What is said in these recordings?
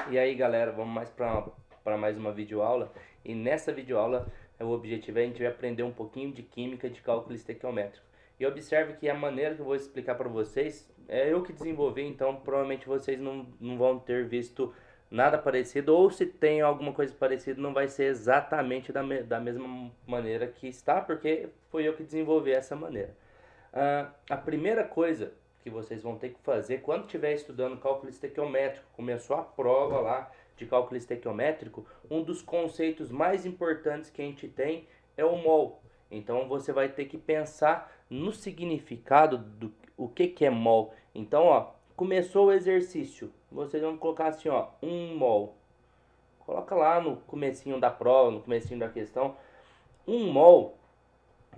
E aí galera, vamos mais para mais uma videoaula. E nessa videoaula o objetivo é a gente vai aprender um pouquinho de química de cálculo estequiométrico. E observe que a maneira que eu vou explicar para vocês é eu que desenvolvi, então provavelmente vocês não vão ter visto nada parecido, ou se tem alguma coisa parecida não vai ser exatamente da mesma maneira que está, porque foi eu que desenvolvi essa maneira. A primeira coisa que vocês vão ter que fazer quando estiver estudando cálculo estequiométrico, começou a prova lá de cálculo estequiométrico, um dos conceitos mais importantes que a gente tem é o mol. Então você vai ter que pensar no significado do o que é mol. Então, ó, começou o exercício, vocês vão colocar assim, ó, 1 mol. Coloca lá no comecinho da prova, no comecinho da questão. 1 mol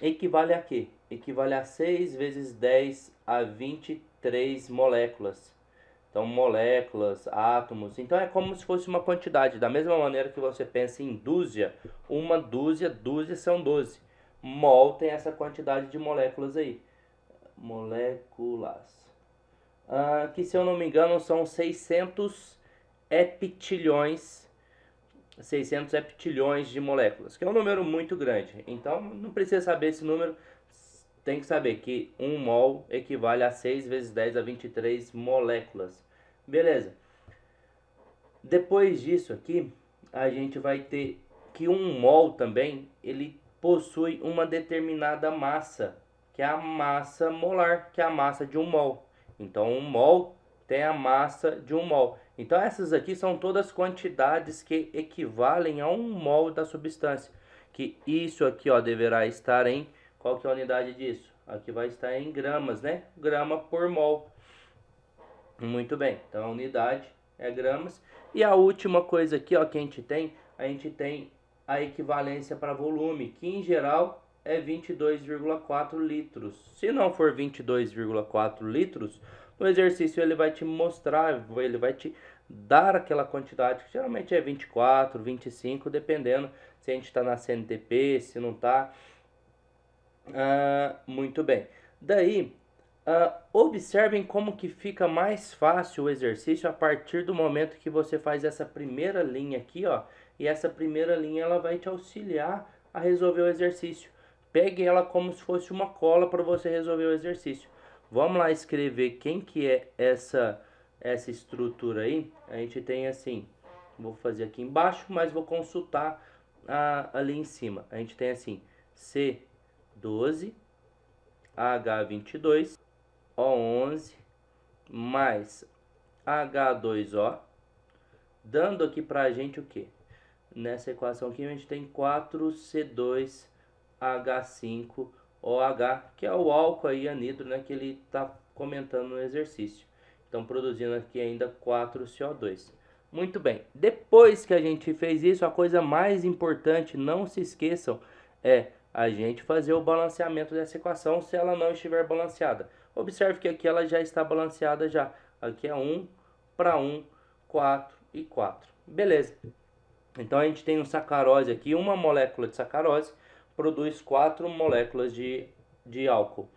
equivale a quê? Equivale a 6 vezes 10 a 23 moléculas. Então, moléculas, átomos. Então, é como se fosse uma quantidade. Da mesma maneira que você pensa em dúzia, uma dúzia, dúzia são 12. Mol tem essa quantidade de moléculas aí. Moléculas. Que, se eu não me engano, são 600 heptilhões de moléculas, que é um número muito grande. Então, não precisa saber esse número, tem que saber que 1 mol equivale a 6 vezes 10 a 23 moléculas. Beleza. Depois disso aqui, a gente vai ter que 1 mol também, ele possui uma determinada massa, que é a massa molar, que é a massa de 1 mol. Então, 1 mol tem a massa de 1 mol. Então, essas aqui são todas quantidades que equivalem a 1 mol da substância. Que isso aqui, ó, deverá estar em... Qual que é a unidade disso? Aqui vai estar em gramas, né? Grama por mol. Muito bem. Então, a unidade é gramas. E a última coisa aqui, ó, que a gente tem a equivalência para volume, que em geral é 22,4 litros. Se não for 22,4 litros, no exercício ele vai te mostrar, ele vai te dar aquela quantidade, que geralmente é 24, 25, dependendo se a gente está na CNTP, se não está. Muito bem. Daí, observem como que fica mais fácil o exercício a partir do momento que você faz essa primeira linha aqui, ó. E essa primeira linha ela vai te auxiliar a resolver o exercício. Pegue ela como se fosse uma cola para você resolver o exercício. Vamos lá escrever quem que é essa estrutura aí. A gente tem assim, vou fazer aqui embaixo, mas vou consultar ali em cima. A gente tem assim, C12, H22, O11 mais H2O, dando aqui para a gente o que? Nessa equação aqui a gente tem 4C2H5OH, que é o álcool aí, anidro, né, que ele está comentando no exercício. Então, produzindo aqui ainda 4CO2. Muito bem, depois que a gente fez isso, a coisa mais importante, não se esqueçam, é a gente fazer o balanceamento dessa equação se ela não estiver balanceada. Observe que aqui ela já está balanceada já. Aqui é 1 para 1, 4 e 4. Beleza. Então a gente tem um sacarose aqui, uma molécula de sacarose produz 4 moléculas de álcool,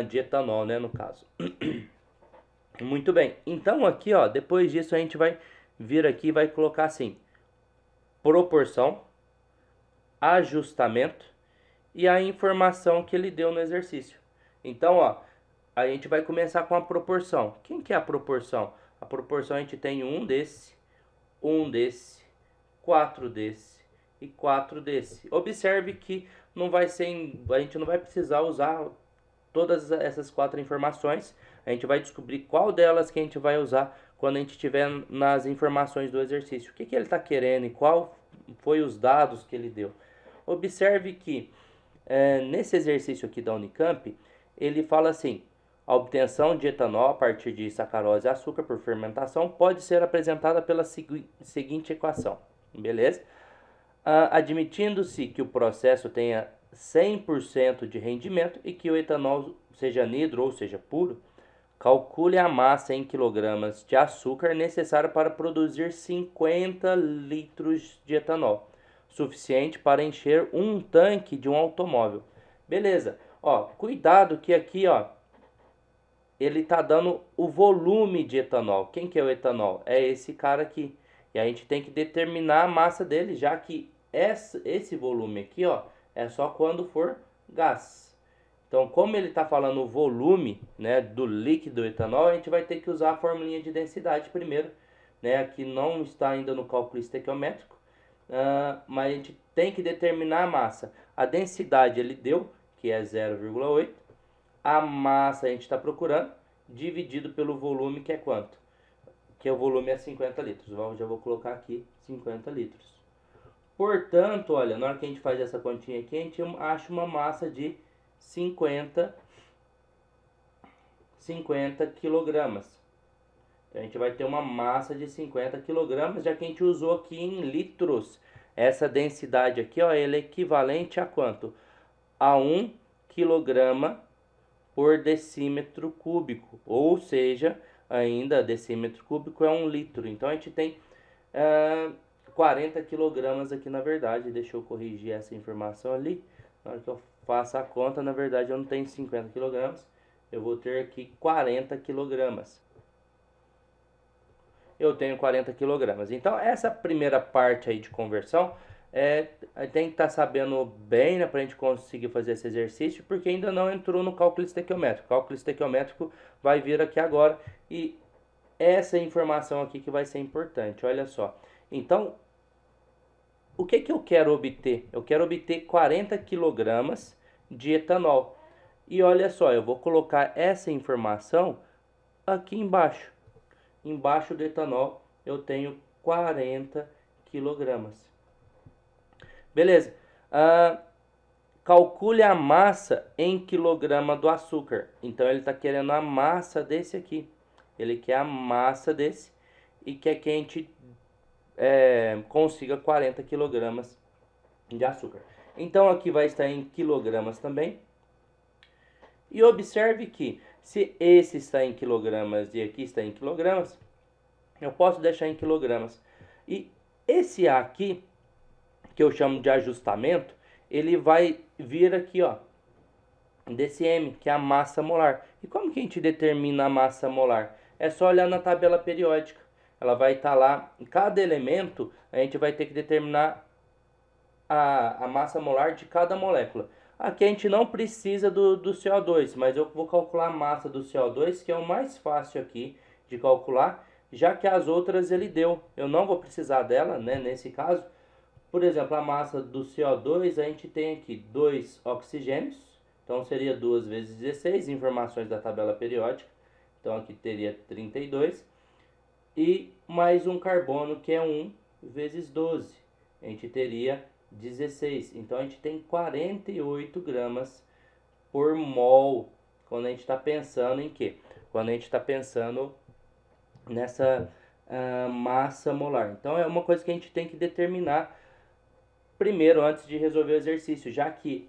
de etanol, né, no caso. Muito bem, então aqui, ó, depois disso a gente vai vir aqui e vai colocar assim, proporção, ajustamento e a informação que ele deu no exercício. Então, ó, a gente vai começar com a proporção. Quem que é a proporção? A proporção a gente tem um desse, 4 desse e 4 desse. Observe que não vai ser, a gente não vai precisar usar todas essas 4 informações. A gente vai descobrir qual delas que a gente vai usar quando a gente estiver nas informações do exercício. O que, que ele está querendo e qual foi os dados que ele deu. Observe que nesse exercício aqui da Unicamp, ele fala assim: a obtenção de etanol a partir de sacarose e açúcar por fermentação pode ser apresentada pela seguinte equação. Beleza? Admitindo-se que o processo tenha 100% de rendimento e que o etanol seja anidro ou seja puro, calcule a massa em quilogramas de açúcar necessária para produzir 50 litros de etanol, suficiente para encher um tanque de um automóvel. Beleza. Ó, cuidado que aqui, ó, ele está dando o volume de etanol. Quem que é o etanol? É esse cara aqui. E a gente tem que determinar a massa dele, já que esse volume aqui, ó, é só quando for gás. Então, como ele está falando o volume, né, do líquido etanol, a gente vai ter que usar a formulinha de densidade primeiro, né, que não está ainda no cálculo estequiométrico, mas a gente tem que determinar a massa. A densidade ele deu, que é 0,8. A massa a gente está procurando, dividido pelo volume, que é quanto? Que o volume é 50 litros. Já vou colocar aqui 50 litros. Portanto, olha, na hora que a gente faz essa continha aqui, a gente acha uma massa de 50 quilogramas. Então, a gente vai ter uma massa de 50 quilogramas, já que a gente usou aqui em litros. Essa densidade aqui, ó, ela é equivalente a quanto? A 1 quilograma por decímetro cúbico. Ou seja, ainda decímetro cúbico é 1 litro. Então, a gente tem 40 quilogramas aqui na verdade. Deixa eu corrigir essa informação ali. Na hora que eu faço a conta, na verdade eu não tenho 50 quilogramas. Eu vou ter aqui 40 quilogramas. Eu tenho 40 quilogramas. Então, essa primeira parte aí de conversão, tem que estar sabendo bem, né, para a gente conseguir fazer esse exercício, porque ainda não entrou no cálculo estequiométrico. O cálculo estequiométrico vai vir aqui agora e essa informação aqui que vai ser importante. Olha só. Então, o que eu quero obter? Eu quero obter 40 quilogramas de etanol. E olha só, eu vou colocar essa informação aqui embaixo. Embaixo do etanol eu tenho 40 quilogramas. Beleza. Calcule a massa em quilograma do açúcar. Então ele está querendo a massa desse aqui. Ele quer a massa desse e quer que a gente consiga 40 quilogramas de açúcar. Então aqui vai estar em quilogramas também. E observe que se esse está em quilogramas e aqui está em quilogramas, eu posso deixar em quilogramas. E esse A aqui, que eu chamo de ajustamento, ele vai vir aqui, ó, desse M, que é a massa molar. E como que a gente determina a massa molar? É só olhar na tabela periódica. Ela vai estar lá, em cada elemento, a gente vai ter que determinar a massa molar de cada molécula. Aqui a gente não precisa do CO2, mas eu vou calcular a massa do CO2, que é o mais fácil aqui de calcular, já que as outras ele deu. Eu não vou precisar dela, né, nesse caso. Por exemplo, a massa do CO2, a gente tem aqui 2 oxigênios, então seria 2 vezes 16, informações da tabela periódica, então aqui teria 32, e mais um carbono que é 1 vezes 12, a gente teria 16, então a gente tem 48 gramas por mol, quando a gente está pensando em quê? Quando a gente está pensando nessa massa molar. Então é uma coisa que a gente tem que determinar primeiro antes de resolver o exercício, já que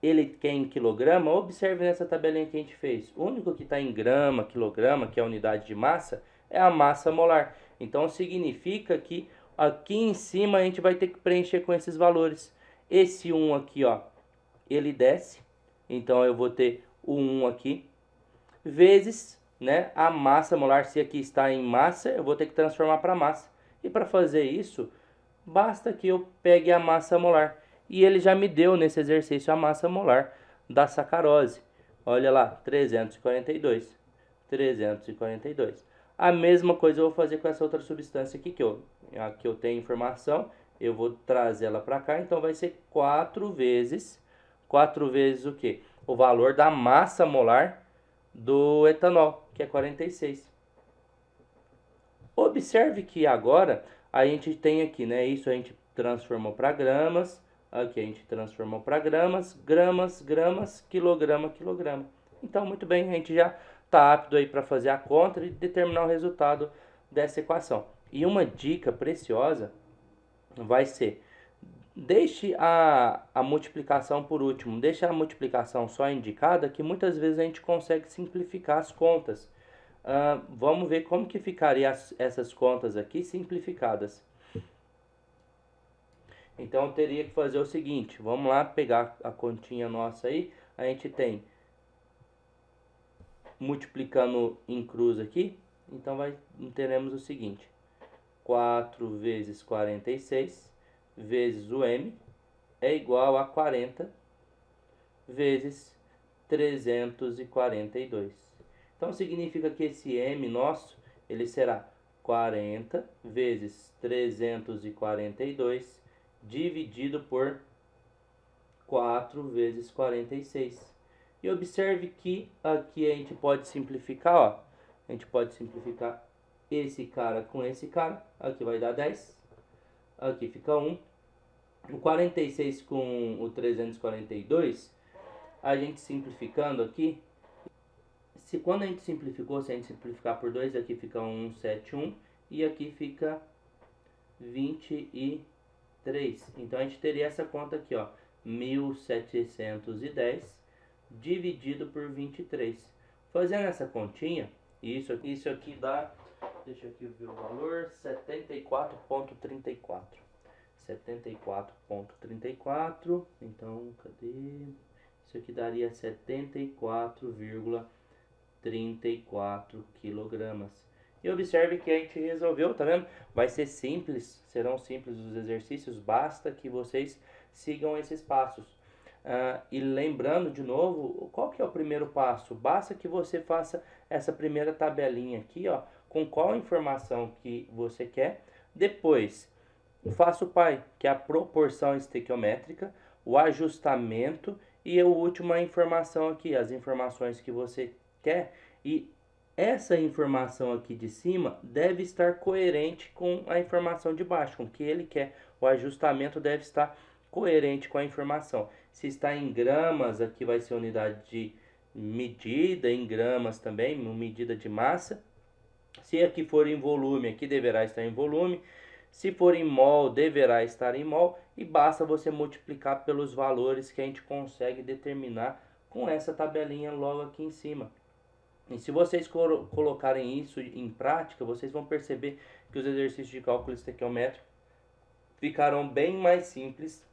ele quer em quilograma. Observe nessa tabelinha que a gente fez. O único que está em grama, quilograma, que é a unidade de massa, é a massa molar. Então significa que aqui em cima a gente vai ter que preencher com esses valores. Esse 1 aqui, ó, ele desce. Então eu vou ter o 1 aqui, vezes, né, a massa molar. Se aqui está em massa, eu vou ter que transformar para massa. E para fazer isso, basta que eu pegue a massa molar. E ele já me deu nesse exercício a massa molar da sacarose. Olha lá, 342. 342. A mesma coisa eu vou fazer com essa outra substância aqui, aqui eu tenho informação. Eu vou trazer ela para cá, então vai ser 4 vezes o quê? O valor da massa molar do etanol, que é 46. Observe que agora a gente tem aqui, né? Isso a gente transformou para gramas. Aqui a gente transformou para gramas, gramas, quilograma, quilograma. Então, muito bem, a gente já está apto aí para fazer a conta e determinar o resultado dessa equação. E uma dica preciosa vai ser: deixe a multiplicação por último, deixe a multiplicação só indicada, que muitas vezes a gente consegue simplificar as contas. Vamos ver como que ficaria essas contas aqui simplificadas. Então eu teria que fazer o seguinte, vamos lá pegar a continha nossa aí, a gente tem multiplicando em cruz aqui, então teremos o seguinte, 4 vezes 46 vezes o m é igual a 40 vezes 342. Então significa que esse m nosso, ele será 40 vezes 342 dividido por 4 vezes 46. E observe que aqui a gente pode simplificar, ó. A gente pode simplificar esse cara com esse cara. Aqui vai dar 10. Aqui fica 1. O 46 com o 342, a gente simplificando aqui, quando a gente simplificou, se a gente simplificar por 2, aqui fica 171 e aqui fica 23. Então a gente teria essa conta aqui, ó, 1710 dividido por 23. Fazendo essa continha, isso aqui dá, deixa eu aqui ver o valor, 74,34. 74,34. Então, cadê? Isso aqui daria 74,34 quilogramas. E observe que a gente resolveu, tá vendo? Vai ser simples, serão simples os exercícios, basta que vocês sigam esses passos. E lembrando de novo, qual que é o primeiro passo? Basta que você faça essa primeira tabelinha aqui, ó, com qual informação que você quer. Depois, faça o pai, que é a proporção estequiométrica, o ajustamento e a última informação aqui, as informações que você quer. E essa informação aqui de cima deve estar coerente com a informação de baixo, com o que ele quer. O ajustamento deve estar coerente com a informação. Se está em gramas, aqui vai ser unidade de medida, em gramas também, medida de massa. Se aqui for em volume, aqui deverá estar em volume. Se for em mol, deverá estar em mol. E basta você multiplicar pelos valores que a gente consegue determinar com essa tabelinha logo aqui em cima. E se vocês colocarem isso em prática, vocês vão perceber que os exercícios de cálculo estequiométrico ficarão bem mais simples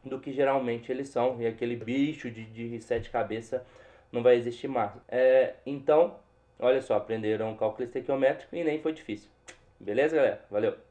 do que geralmente eles são. E aquele bicho de 7 cabeças não vai existir mais. Então, olha só, aprenderam cálculo estequiométrico e nem foi difícil. Beleza, galera? Valeu!